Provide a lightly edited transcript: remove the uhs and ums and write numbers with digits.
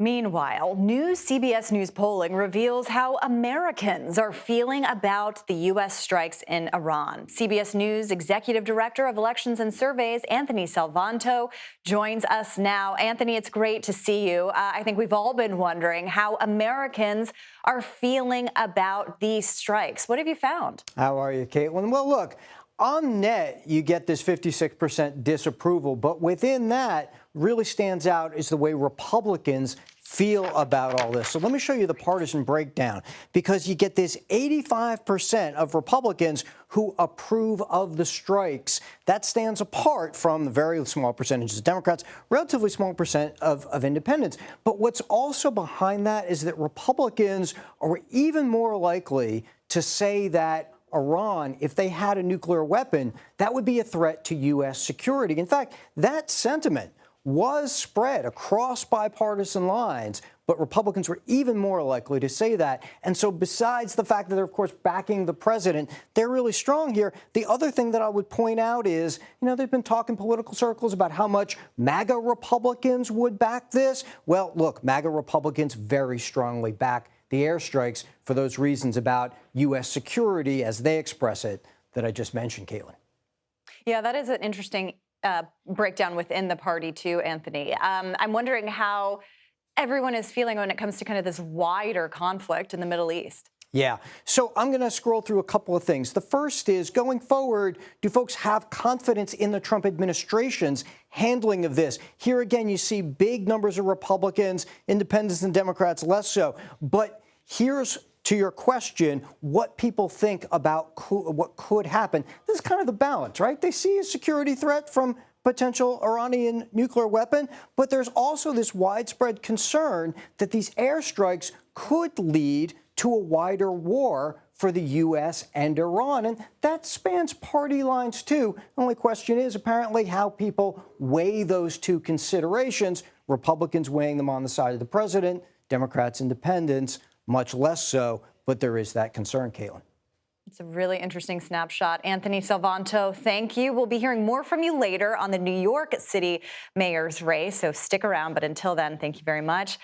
Meanwhile, new CBS News polling reveals how Americans are feeling about the U.S. strikes in Iran. CBS News Executive Director of Elections and Surveys, Anthony Salvanto, joins us now. Anthony, it's great to see you. I think we've all been wondering how Americans are feeling about these strikes. What have you found? How are you, Caitlin? Well, look, on net, you get this 56% disapproval, but within that really stands out is the way Republicans feel about all this. So let me show you the partisan breakdown, because you get this 85% of Republicans who approve of the strikes. That stands apart from the very small percentages of Democrats, relatively small percent of independents. But what's also behind that is that Republicans are even more likely to say that Iran, if they had a nuclear weapon, that would be a threat to U.S. security. In fact, that sentiment was spread across bipartisan lines, but Republicans were even more likely to say that. And so besides the fact that they're, of course, backing the president, they're really strong here. The other thing that I would point out is, they've been talking political circles about how much MAGA Republicans would back this. Well, look, MAGA Republicans very strongly back the airstrikes for those reasons about U.S. security, as they express it, that I just mentioned, Caitlin. Yeah, that is an interesting breakdown within the party, too, Anthony. I'm wondering how everyone is feeling when it comes to kind of this wider conflict in the Middle East. Yeah. So I'm going to scroll through a couple of things. The first is, going forward, do folks have confidence in the Trump administration's handling of this? Here again, you see big numbers of Republicans, independents and Democrats less so. But here's to your question, what people think about what could happen. This is kind of the balance, right? They see a security threat from potential Iranian nuclear weapon, but there's also this widespread concern that these airstrikes could lead to a wider war for the U.S. and Iran. And that spans party lines, too. The only question is apparently how people weigh those two considerations. Republicans weighing them on the side of the president, Democrats, independents, much less so, but there is that concern, Caitlin. It's a really interesting snapshot. Anthony Salvanto, thank you. We'll be hearing more from you later on the New York City mayor's race, so stick around. But until then, thank you very much.